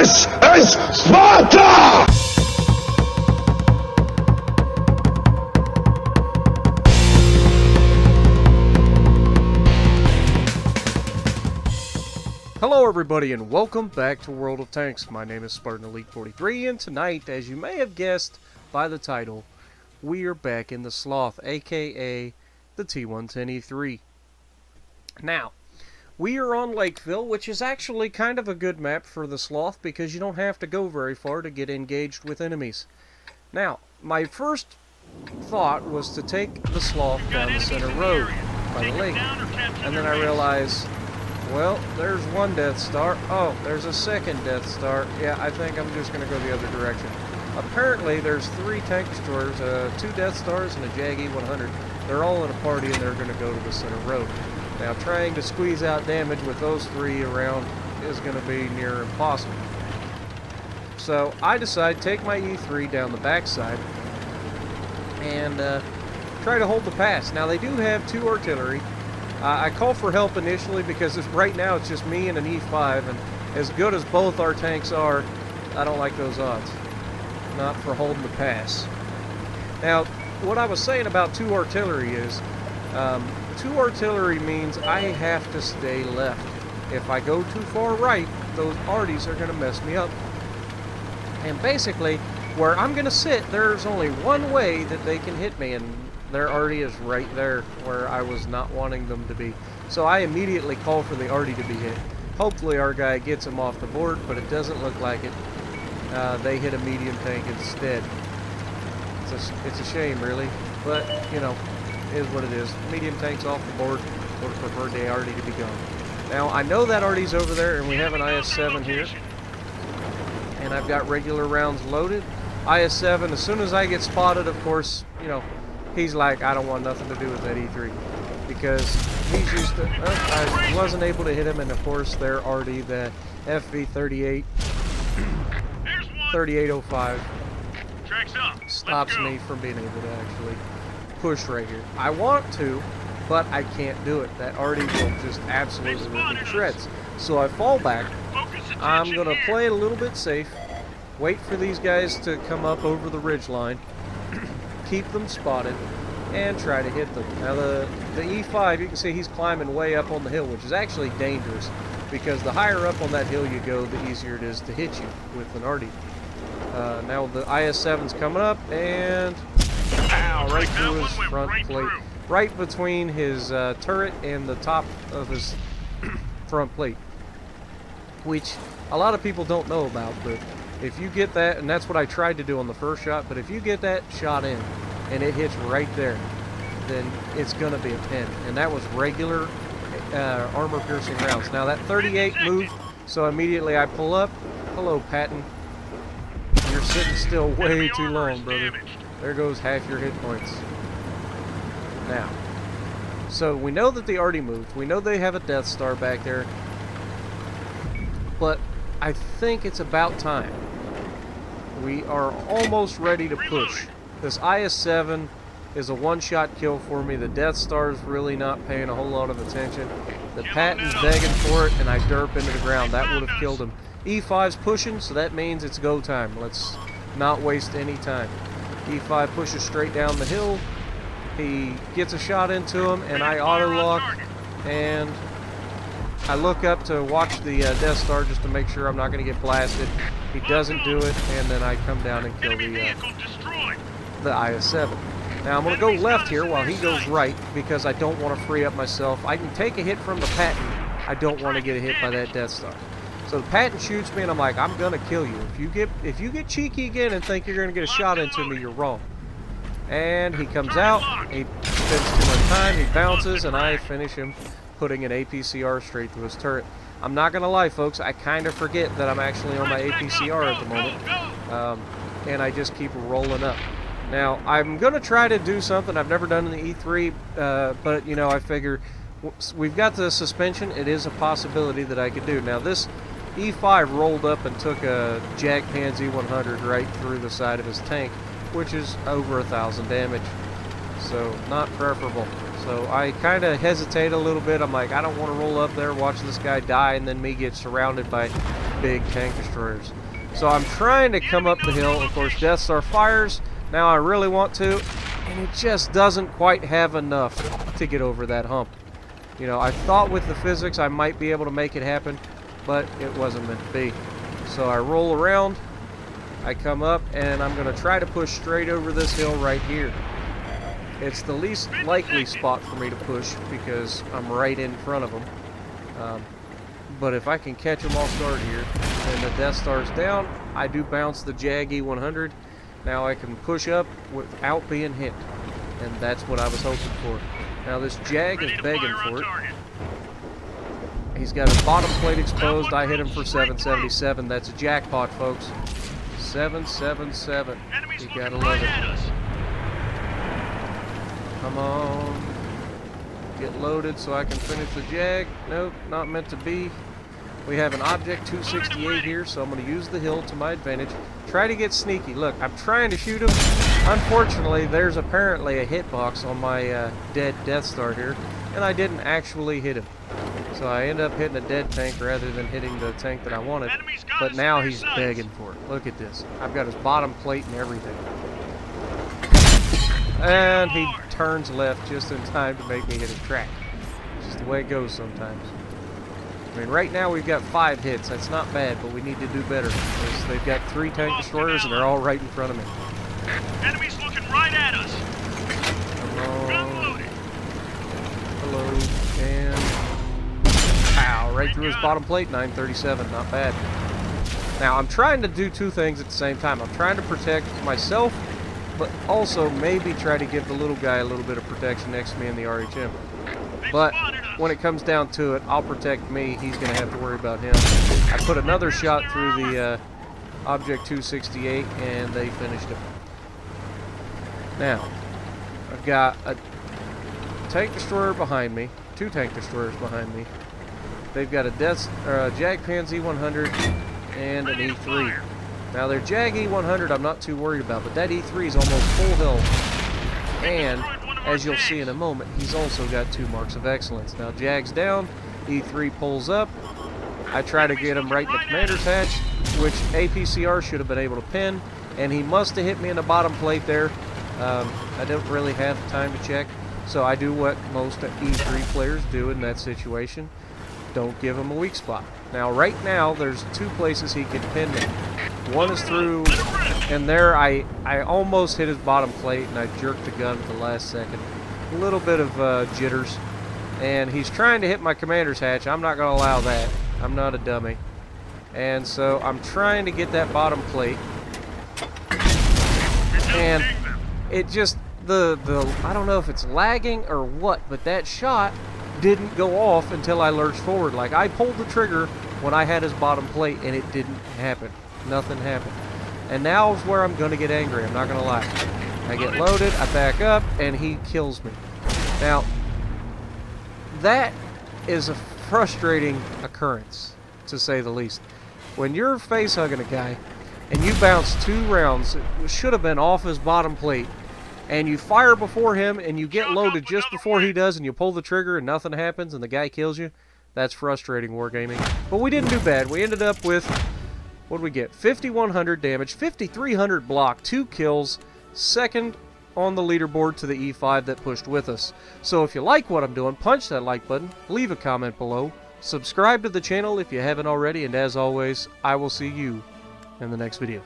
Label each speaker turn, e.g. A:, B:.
A: This is Sparta!
B: Hello everybody and welcome back to World of Tanks. My name is Spartan Elite 43 and tonight, as you may have guessed by the title, we are back in the Sloth, aka the T110E3. Now, we are on Lakeville, which is actually kind of a good map for the Sloth because you don't have to go very far to get engaged with enemies. Now, my first thought was to take the Sloth down the center road by the lake, and then I realized, well, there's one Death Star. Oh, there's a second Death Star. Yeah, I think I'm just going to go the other direction. Apparently, there's 3 tank destroyers, 2 Death Stars, and a Jag E-100. They're all in a party, and they're going to go to the center road. Now, trying to squeeze out damage with those 3 around is going to be near impossible. So, I decide to take my E3 down the backside and try to hold the pass. Now, they do have 2 artillery. I call for help initially because right now it's just me and an E5, and as good as both our tanks are, I don't like those odds. Not for holding the pass. Now, what I was saying about 2 artillery is, 2 artillery means I have to stay left. If I go too far right, those arties are going to mess me up. And basically, where I'm going to sit, there's only one way that they can hit me, and their arty is right there where I was not wanting them to be. So I immediately call for the arty to be hit. Hopefully our guy gets him off the board, but it doesn't look like it. They hit a medium tank instead. It's a shame, really, but you know, it is what it is. Medium tank's off the board. Would have preferred the arty to be gone. Now I know that arty's over there, and we have an IS-7 here, and I've got regular rounds loaded. IS-7, as soon as I get spotted, of course, you know, he's like, I don't want nothing to do with that E3, because he's used to, I wasn't able to hit him, and of course they're already the FV-38, 3805 stops me from being able to actually push right here. I want to, but I can't do it. That already will just absolutely rip me to shreds. So I fall back. I'm going to play it a little bit safe, wait for these guys to come up over the ridge line, keep them spotted, and try to hit them. Now the E5, you can see he's climbing way up on the hill, which is actually dangerous because the higher up on that hill you go, the easier it is to hit you with an arty. Now the IS-7's coming up, and ow, right through his front plate, right between his turret and the top of his front plate, which a lot of people don't know about, but if you get that, and that's what I tried to do on the first shot, but if you get that shot in and it hits right there, then it's going to be a pin. And that was regular armor-piercing rounds. Now that 38 moved, so immediately I pull up. Hello, Patton. You're sitting still way too long, brother. There goes half your hit points. Now, so we know that the arty moved. We know they have a Death Star back there. But I think it's about time. We are almost ready to push. This IS-7 is a one-shot kill for me. The Death Star's really not paying a whole lot of attention. The Patton's begging for it, and I derp into the ground. That would have killed him. E5's pushing, so that means it's go time. Let's not waste any time. E5 pushes straight down the hill. He gets a shot into him, and I auto-lock, and I look up to watch the Death Star just to make sure I'm not going to get blasted. He doesn't do it, and then I come down and kill the IS-7. Now I'm going to go left here while he goes right because I don't want to free up myself. I can take a hit from the Patton. I don't want to get a hit by that Death Star. So the Patton shoots me, and I'm like, I'm going to kill you. If you get cheeky again and think you're going to get a shot into me, you're wrong. And he comes out. He spends too much time. He bounces, and I finish him, putting an APCR straight through his turret. I'm not going to lie, folks, I kind of forget that I'm actually on my APCR at the moment, and I just keep rolling up. Now, I'm going to try to do something I've never done in the E3, but, you know, I figure we've got the suspension. It is a possibility that I could do. Now, this E5 rolled up and took a Jag Pansy 100 right through the side of his tank, which is over 1,000 damage, so not preferable. So I kind of hesitate a little bit. I'm like, I don't want to roll up there, watch this guy die, and then me get surrounded by big tank destroyers. So I'm trying to come up the hill. Of course, Death Star fires. Now I really want to, and it just doesn't quite have enough to get over that hump. You know, I thought with the physics I might be able to make it happen, but it wasn't meant to be. So I roll around, I come up, and I'm going to try to push straight over this hill right here. It's the least likely spot for me to push because I'm right in front of them. But if I can catch them, I'll start here. And the Death Star's down. I do bounce the Jag E-100. Now I can push up without being hit. And that's what I was hoping for. Now this Jag is begging for it. He's got his bottom plate exposed. I hit him for 777. That's a jackpot, folks. 777. You gotta love it. Come on. Get loaded so I can finish the Jag. Nope, not meant to be. We have an Object 268 here, so I'm going to use the hill to my advantage. Try to get sneaky. Look, I'm trying to shoot him. Unfortunately, there's apparently a hitbox on my dead Death Star here, and I didn't actually hit him. So I end up hitting a dead tank rather than hitting the tank that I wanted. But now he's begging for it. Look at this. I've got his bottom plate and everything. And he turns left just in time to make me hit his track. It's just the way it goes sometimes. I mean, right now we've got 5 hits. That's not bad, but we need to do better. Because they've got 3 tank destroyers and they're all right in front of me.
C: Enemies looking right at us.
B: Hello. Hello. And pow! Right through his bottom plate. 937. Not bad. Now I'm trying to do 2 things at the same time. I'm trying to protect myself, but also maybe try to give the little guy a little bit of protection next to me in the RHM. But when it comes down to it, I'll protect me. He's going to have to worry about him. I put another shot through the Object 268, and they finished him. Now, I've got a tank destroyer behind me, 2 tank destroyers behind me. They've got a Jag Panzer E-100 and an E-3. Now, their Jag E-100 I'm not too worried about, but that E-3 is almost full health. And as you'll see in a moment, he's also got 2 marks of excellence. Now, Jag's down, E3 pulls up. I try to get him right in the commander's hatch, which APCR should have been able to pin, and he must have hit me in the bottom plate there. I don't really have time to check, so I do what most E3 players do in that situation. Don't give him a weak spot. Now, right now, there's 2 places he can pin me. One is through, and there I almost hit his bottom plate, and I jerked the gun at the last second. A little bit of jitters, and he's trying to hit my commander's hatch. I'm not going to allow that. I'm not a dummy. And so I'm trying to get that bottom plate, and it just, I don't know if it's lagging or what, but that shot didn't go off until I lurched forward. Like, I pulled the trigger when I had his bottom plate, and it didn't happen. Nothing happened. And now is where I'm going to get angry. I'm not going to lie. I get loaded, I back up, and he kills me. Now, that is a frustrating occurrence, to say the least. When you're face-hugging a guy, and you bounce 2 rounds, it should have been off his bottom plate, and you fire before him, and you get loaded just before he does, and you pull the trigger, and nothing happens, and the guy kills you, that's frustrating, Wargaming. But we didn't do bad. We ended up with, what did we get? 5,100 damage, 5,300 block, 2 kills, second on the leaderboard to the E5 that pushed with us. So if you like what I'm doing, punch that like button, leave a comment below, subscribe to the channel if you haven't already, and as always, I will see you in the next video.